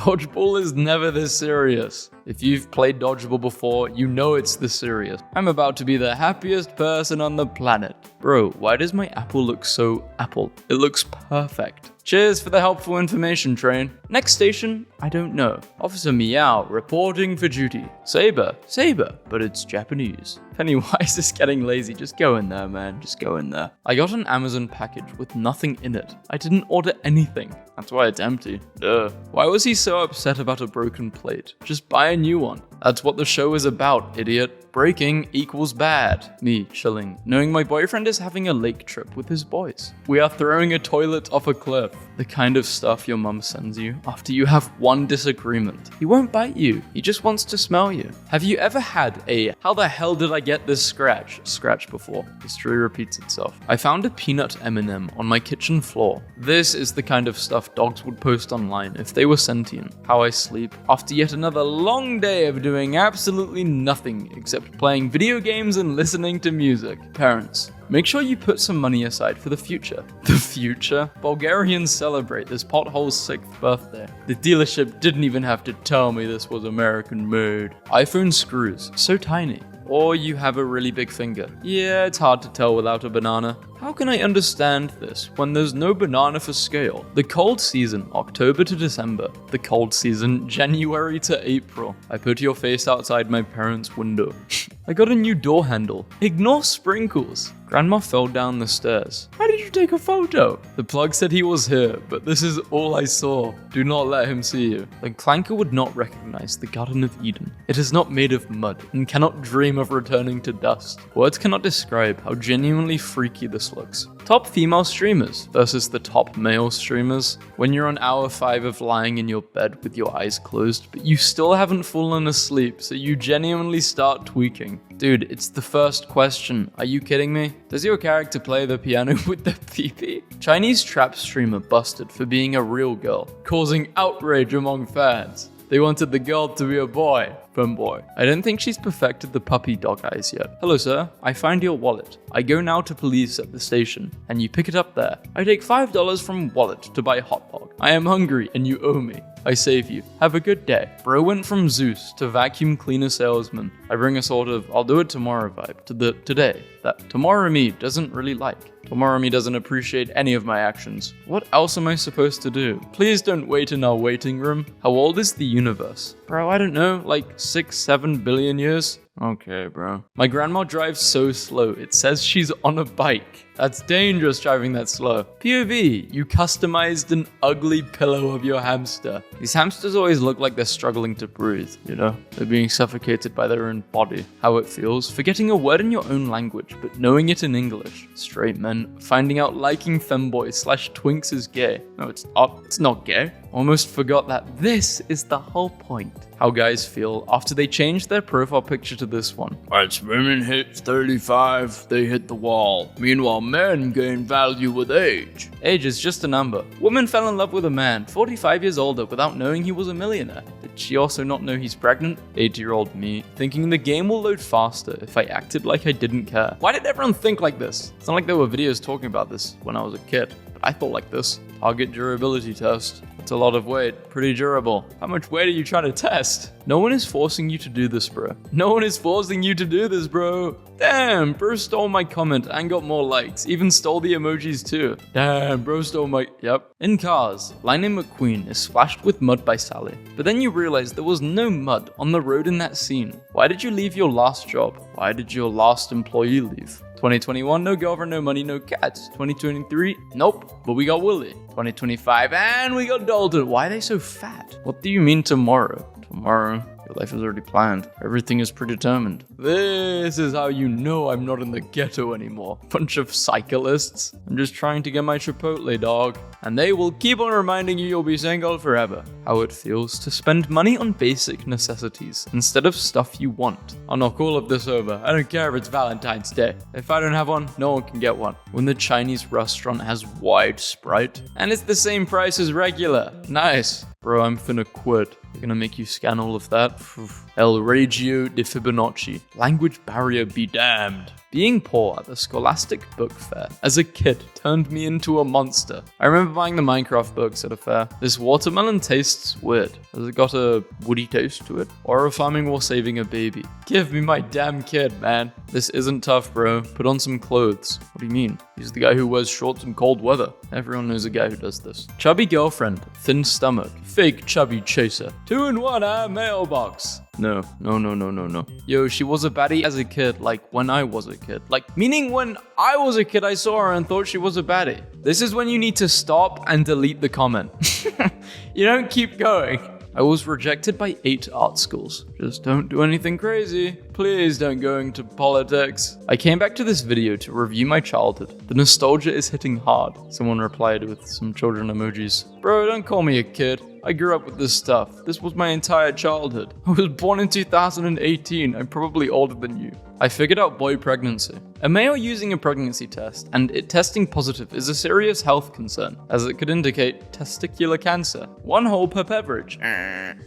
Dodgeball is never this serious. If you've played Dodgeball before, you know it's this serious. I'm about to be the happiest person on the planet. Bro, why does my apple look so apple? It looks perfect. Cheers for the helpful information, train. Next station, I don't know. Officer Meow, reporting for duty. Saber, but it's Japanese. Pennywise is getting lazy. Just go in there, man. Just go in there. I got an Amazon package with nothing in it. I didn't order anything. That's why it's empty. Duh. Why was he so upset about a broken plate? Just buy a new one. That's what the show is about, idiot. Breaking equals bad. Me, chilling, knowing my boyfriend is having a lake trip with his boys. We are throwing a toilet off a cliff. The kind of stuff your mum sends you after you have one disagreement. He won't bite you. He just wants to smell you. Have you ever had a "how the hell did I get this scratch" before? History repeats itself. I found a peanut M&M on my kitchen floor. This is the kind of stuff dogs would post online if they were sentient. How I sleep after yet another long day of doing absolutely nothing except playing video games and listening to music. Parents, make sure you put some money aside for the future. The future? Bulgarians celebrate this pothole's 6th birthday. The dealership didn't even have to tell me this was American made. iPhone screws, so tiny. Or you have a really big finger. Yeah, it's hard to tell without a banana. How can I understand this when there's no banana for scale? The cold season, October to December. The cold season, January to April. I put your face outside my parents' window. I got a new door handle. Ignore sprinkles. Grandma fell down the stairs. How did you take a photo? The plug said he was here, but this is all I saw. Do not let him see you. The clanker would not recognize the Garden of Eden. It is not made of mud and cannot dream of returning to dust. Words cannot describe how genuinely freaky this looks. Top female streamers versus the top male streamers. When you're on hour 5 of lying in your bed with your eyes closed, but you still haven't fallen asleep, so you genuinely start tweaking. Dude, it's the first question. Are you kidding me? Does your character play the piano with the pee-pee? Chinese trap streamer busted for being a real girl, causing outrage among fans. They wanted the girl to be a boy. Femboy. I don't think she's perfected the puppy dog eyes yet. Hello, sir. I find your wallet. I go now to police at the station, and you pick it up there. I take $5 from wallet to buy hot dog. I am hungry, and you owe me. I save you. Have a good day. Bro went from Zeus to vacuum cleaner salesman. I bring a sort of I'll do it tomorrow vibe to the today that tomorrow me doesn't really like. Tomorrow me doesn't appreciate any of my actions. What else am I supposed to do? Please don't wait in our waiting room. How old is the universe? Bro, I don't know, like 6-7 billion years? Okay, bro. My grandma drives so slow, it says she's on a bike. That's dangerous driving that slow. POV, you customized an ugly pillow of your hamster. These hamsters always look like they're struggling to breathe, you know? They're being suffocated by their own body. How it feels, forgetting a word in your own language, but knowing it in English. Straight men, finding out liking femboy/twinks is gay. No, it's not gay. Almost forgot that this is the whole point. How guys feel after they change their profile picture to this one. As women hit 35, they hit the wall. Meanwhile, men gain value with age. Age is just a number. Woman fell in love with a man 45 years older without knowing he was a millionaire. Did she also not know he's pregnant? 80-year-old me, thinking the game will load faster if I acted like I didn't care. Why did everyone think like this? It's not like there were videos talking about this when I was a kid. But I thought like this. Target durability test. That's a lot of weight. Pretty durable. How much weight are you trying to test? No one is forcing you to do this, bro. No one is forcing you to do this, bro. Damn, bro stole my comment and got more likes. Even stole the emojis too. Damn, bro stole my... Yep. In Cars, Lightning McQueen is splashed with mud by Sally. But then you realize there was no mud on the road in that scene. Why did you leave your last job? Why did your last employee leave? 2021, no girlfriend, no money, no cats. 2023, nope, but we got Willie. 2025, and we got Dalton. Why are they so fat? What do you mean tomorrow? Tomorrow? Your life is already planned. Everything is predetermined. This is how you know I'm not in the ghetto anymore. Bunch of cyclists. I'm just trying to get my Chipotle, dog. And they will keep on reminding you you'll be single forever. How it feels to spend money on basic necessities instead of stuff you want. I'll knock all of this over. I don't care if it's Valentine's Day. If I don't have one, no one can get one. When the Chinese restaurant has wide Sprite, and it's the same price as regular. Nice. Bro, I'm finna quit. They're gonna make you scan all of that. El Regio de Fibonacci. Language barrier be damned. Being poor at the Scholastic Book Fair as a kid turned me into a monster. I remember buying the Minecraft books at a fair. This watermelon tastes weird. Has it got a woody taste to it? Or a farming while saving a baby? Give me my damn kid, man. This isn't tough, bro. Put on some clothes. What do you mean? He's the guy who wears shorts in cold weather. Everyone knows a guy who does this. Chubby girlfriend, thin stomach, fake chubby chaser, 2-in-1 mailbox. No. Yo, she was a baddie as a kid, like when I was a kid. Like, meaning when I was a kid, I saw her and thought she was a baddie. This is when you need to stop and delete the comment. You don't keep going. I was rejected by 8 art schools. Just don't do anything crazy. Please don't go into politics. I came back to this video to review my childhood. The nostalgia is hitting hard. Someone replied with some children emojis. Bro, don't call me a kid. I grew up with this stuff. This was my entire childhood. I was born in 2018. I'm probably older than you. I figured out boy pregnancy. A male using a pregnancy test and it testing positive is a serious health concern, as it could indicate testicular cancer. 1 hole per beverage.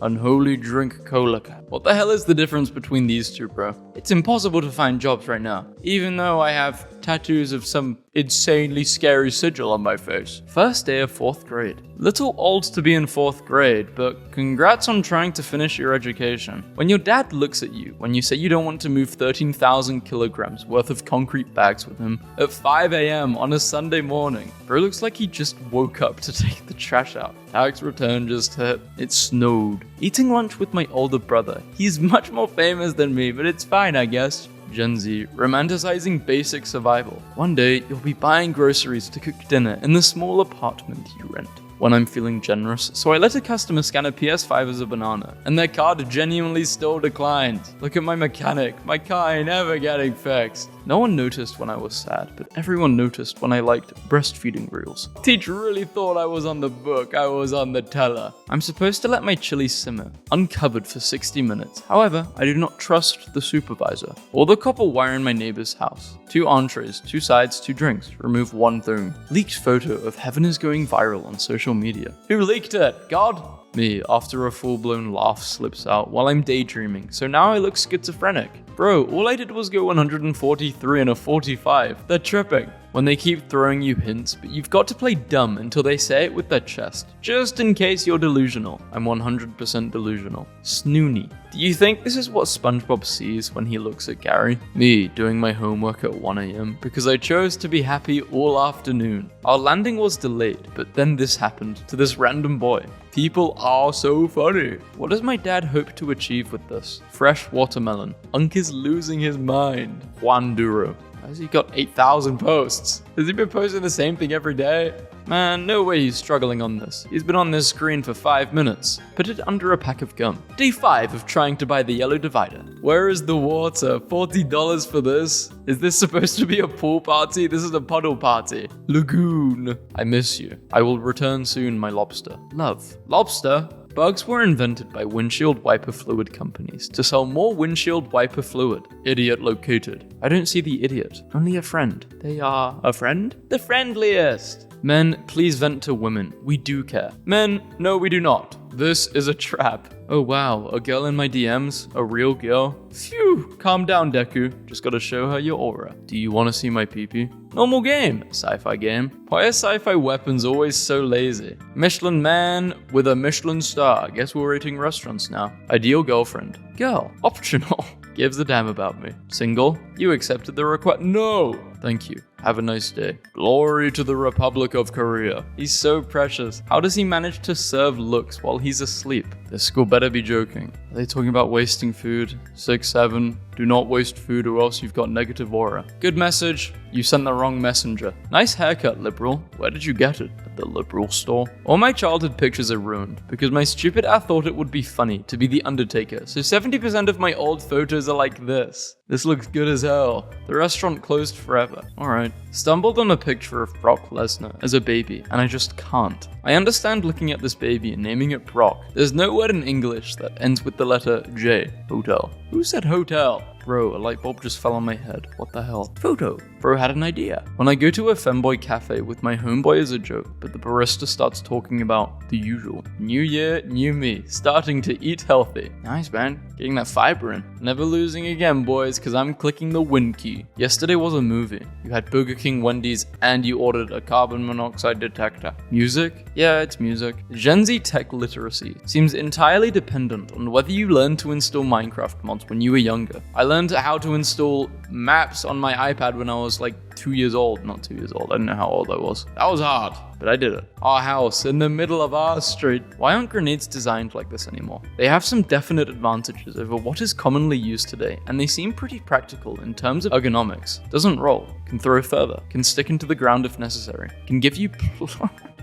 Unholy drink cola cap. What the hell is the difference between these two, bro? It's impossible to find jobs right now, even though I have tattoos of some insanely scary sigil on my face. First day of 4th grade. Little old to be in 4th grade, but congrats on trying to finish your education. When your dad looks at you when you say you don't want to move 13,000 kilograms worth of concrete bags with him at 5 a.m. on a Sunday morning, bro looks like he just woke up to take the trash out. Tax return just hit. It snowed. Eating lunch with my older brother. He's much more famous than me, but it's fine, I guess. Gen Z, romanticizing basic survival. One day, you'll be buying groceries to cook dinner in the small apartment you rent. When I'm feeling generous, so I let a customer scan a PS5 as a banana, and their card genuinely still declined. Look at my mechanic, my car ain't ever getting fixed. No one noticed when I was sad, but everyone noticed when I liked breastfeeding reels. Teacher really thought I was on the book, I was on the teller. I'm supposed to let my chili simmer, uncovered for 60 minutes. However, I do not trust the supervisor, or the copper wire in my neighbor's house. 2 entrees, 2 sides, 2 drinks, remove 1 thing. Leaked photo of heaven is going viral on social media. Who leaked it? God? Me, after a full-blown laugh slips out while I'm daydreaming, so now I look schizophrenic. Bro, all I did was go 143 and a 45. They're tripping. When they keep throwing you hints, but you've got to play dumb until they say it with their chest. Just in case you're delusional. I'm 100% delusional. Snoony. Do you think this is what SpongeBob sees when he looks at Gary? Me, doing my homework at 1 a.m. because I chose to be happy all afternoon. Our landing was delayed, but then this happened to this random boy. People are so funny. What does my dad hope to achieve with this? Fresh watermelon. Unk is losing his mind. Juan Duro. Why has he got 8,000 posts? Has he been posting the same thing every day? Man, no way he's struggling on this. He's been on this screen for 5 minutes. Put it under a pack of gum. Day 5 of trying to buy the yellow divider. Where is the water? $40 for this? Is this supposed to be a pool party? This is a puddle party. Lagoon. I miss you. I will return soon, my lobster. Love. Lobster? Bugs were invented by windshield wiper fluid companies to sell more windshield wiper fluid. Idiot located. I don't see the idiot, only a friend. They are a friend? The friendliest. Men, please vent to women. We do care. Men, no we do not. This is a trap. Oh wow, a girl in my DMs? A real girl? Phew, calm down Deku. Just gotta show her your aura. Do you wanna see my peepee? Normal game. Sci-fi game. Why are sci-fi weapons always so lazy? Michelin man with a Michelin star. Guess we're rating restaurants now. Ideal girlfriend. Girl. Optional. Gives a damn about me. Single? You accepted the request. No! Thank you. Have a nice day. Glory to the Republic of Korea. He's so precious. How does he manage to serve looks while he's asleep? This school better be joking. Are they talking about wasting food? 6-7. Do not waste food or else you've got negative aura. Good message. You sent the wrong messenger. Nice haircut, liberal. Where did you get it? At the liberal store? All my childhood pictures are ruined because my stupid ass thought it would be funny to be the Undertaker. So 70% of my old photos are like this. This looks good as hell. The restaurant closed forever. Alright. Stumbled on a picture of Brock Lesnar as a baby and I just can't. I understand looking at this baby and naming it Brock. There's no word in English that ends with the letter J. Hotel. Who said hotel? Bro, a light bulb just fell on my head. What the hell? Photo. Bro had an idea. When I go to a Femboy cafe with my homeboy as a joke, but the barista starts talking about the usual. New year, new me. Starting to eat healthy. Nice, man. Getting that fiber in. Never losing again, boys, because I'm clicking the win key. Yesterday was a movie. You had Burger King, Wendy's, and you ordered a carbon monoxide detector. Music? Yeah, it's music. Gen Z tech literacy seems entirely dependent on whether you learn to install Minecraft mods when you were younger. I learned how to install maps on my iPad when I was like 2 years old. Not 2 years old, I don't know how old I was. That was hard, but I did it. Our house in the middle of our street. Why aren't grenades designed like this anymore? They have some definite advantages over what is commonly used today, and they seem pretty practical in terms of ergonomics. Doesn't roll, can throw further, can stick into the ground if necessary, can give you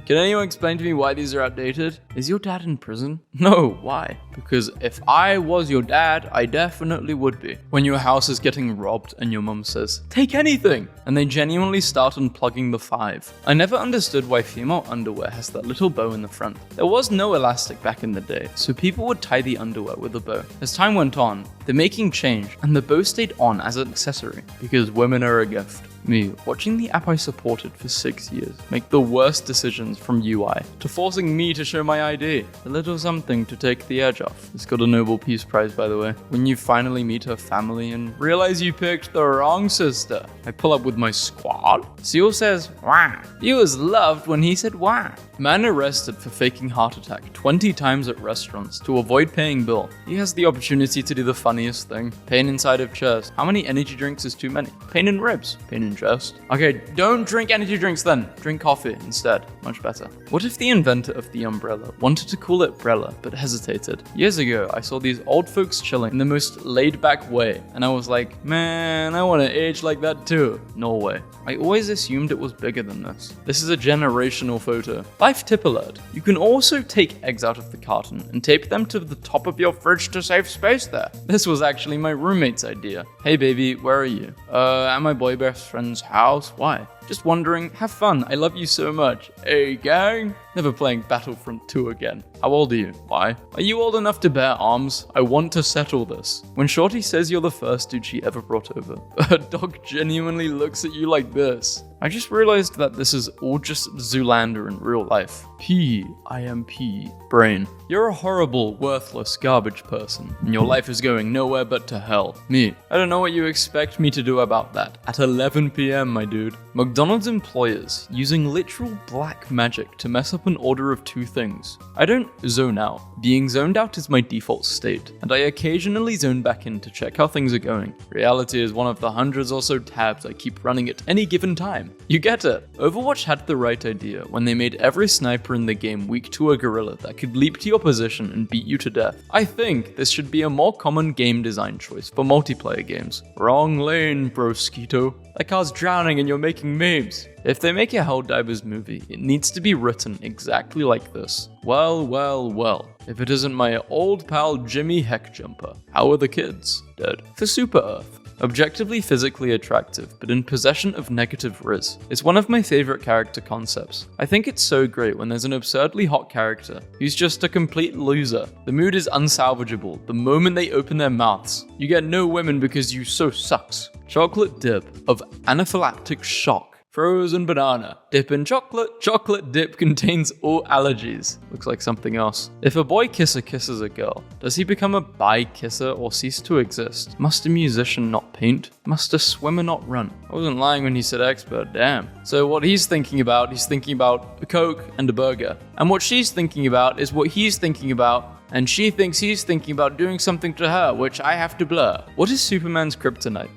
Can anyone explain to me why these are outdated? Is your dad in prison? No, why? Because if I was your dad, I definitely would be. When your house is getting robbed and your mum says, take anything, and they genuinely start unplugging the 5. I never understood why female underwear has that little bow in the front. There was no elastic back in the day, so people would tie the underwear with a bow. As time went on, the making changed and the bow stayed on as an accessory because women are a gift. Me, watching the app I supported for 6 years make the worst decisions from UI to forcing me to show my ID. A little something to take the edge off. It's got a Nobel Peace Prize, by the way. When you finally meet her family and realize you picked the wrong sister. I pull up with my squad. Seal says, wah. He was loved when he said wah. Man arrested for faking heart attack 20 times at restaurants to avoid paying bill. He has the opportunity to do the funniest thing. Pain inside of chest. How many energy drinks is too many? Pain in ribs. Pain in chest. Okay, don't drink energy drinks then. Drink coffee instead. Much better. What if the inventor of the umbrella wanted to call it Brella, but hesitated? Years ago, I saw these old folks chilling in the most laid-back way, and I was like, man, I want to age like that too. Norway. I always assumed it was bigger than this. This is a generational photo. Life tip alert. You can also take eggs out of the carton and tape them to the top of your fridge to save space there. This was actually my roommate's idea. Hey baby, where are you? At my boy best friend's house. Why? Just wondering, have fun, I love you so much. Hey gang? Never playing Battlefront 2 again. How old are you? Why? Are you old enough to bear arms? I want to settle this. When Shorty says you're the first dude she ever brought over, her dog genuinely looks at you like this. I just realized that this is all just Zoolander in real life. P-I-M-P, brain. You're a horrible, worthless, garbage person, and your life is going nowhere but to hell. Me, I don't know what you expect me to do about that. At 11 PM, my dude. McDonald's employers using literal black magic to mess up an order of 2 things. I don't zone out. Being zoned out is my default state, and I occasionally zone back in to check how things are going. Reality is one of the hundreds or so tabs I keep running at any given time. You get it. Overwatch had the right idea when they made every sniper in the game weak to a gorilla that could leap to your position and beat you to death. I think this should be a more common game design choice for multiplayer games. Wrong lane, broskito. That car's drowning and you're making memes. If they make a Helldivers movie, it needs to be written exactly like this. Well, well, well. If it isn't my old pal Jimmy Heckjumper, how are the kids? Dead. For Super Earth. Objectively physically attractive, but in possession of negative riz. It's one of my favorite character concepts. I think it's so great when there's an absurdly hot character who's just a complete loser. The mood is unsalvageable the moment they open their mouths. You get no women because you so sucks. Chocolate dip of anaphylactic shock. Frozen banana. Dip in chocolate. Chocolate dip contains all allergies. Looks like something else. If a Boykisser kisses a girl, does he become a bi-kisser or cease to exist? Must a musician not paint? Must a swimmer not run? I wasn't lying when he said expert, damn. So what he's thinking about a Coke and a burger. And what she's thinking about is what he's thinking about, and she thinks he's thinking about doing something to her, which I have to blur. What is Superman's kryptonite?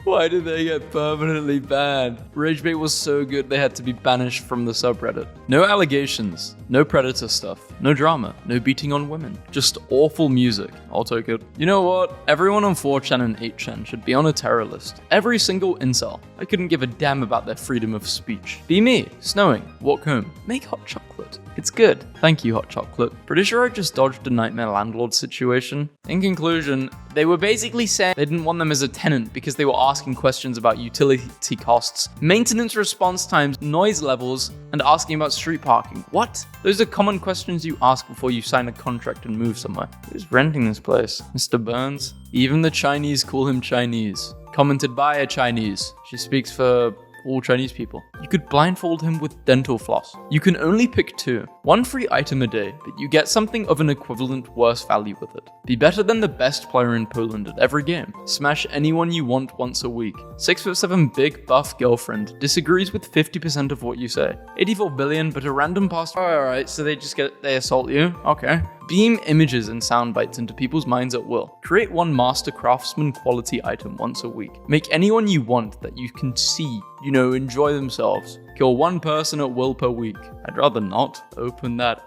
Why did they get permanently banned? Ragebait was so good they had to be banished from the subreddit. No allegations, no predator stuff, no drama, no beating on women, just awful music. I'll take it. You know what? Everyone on 4chan and 8chan should be on a terror list. Every single incel. I couldn't give a damn about their freedom of speech. Be me, snowing, walk home, make hot chocolate. It's good. Thank you, hot chocolate. Pretty sure I just dodged a nightmare landlord situation. In conclusion, they were basically saying they didn't want them as a tenant because they were asking questions about utility costs, maintenance response times, noise levels, and asking about street parking. What? Those are common questions you ask before you sign a contract and move somewhere. Who's renting this place? Mr. Burns? Even the Chinese call him Chinese. Commented by a Chinese. She speaks for all Chinese people. You could blindfold him with dental floss. You can only pick 2. 1 free item a day, but you get something of an equivalent worse value with it. Be better than the best player in Poland at every game. Smash anyone you want once a week. 6'7" big buff girlfriend disagrees with 50% of what you say. 84 billion, but a random past. Alright, so they assault you. Okay. Beam images and sound bites into people's minds at will. Create 1 master craftsman quality item once a week. Make anyone you want that you can see, enjoy themselves. Kill 1 person at will per week. I'd rather not open that.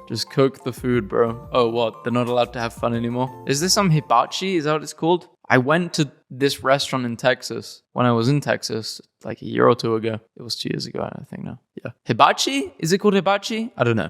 Just cook the food, bro. Oh, what? They're not allowed to have fun anymore? Is this some hibachi? Is that what it's called? I went to this restaurant in Texas when I was in Texas like a year or 2 ago. It was 2 years ago, I think now. Yeah. Hibachi? Is it called hibachi? I don't know.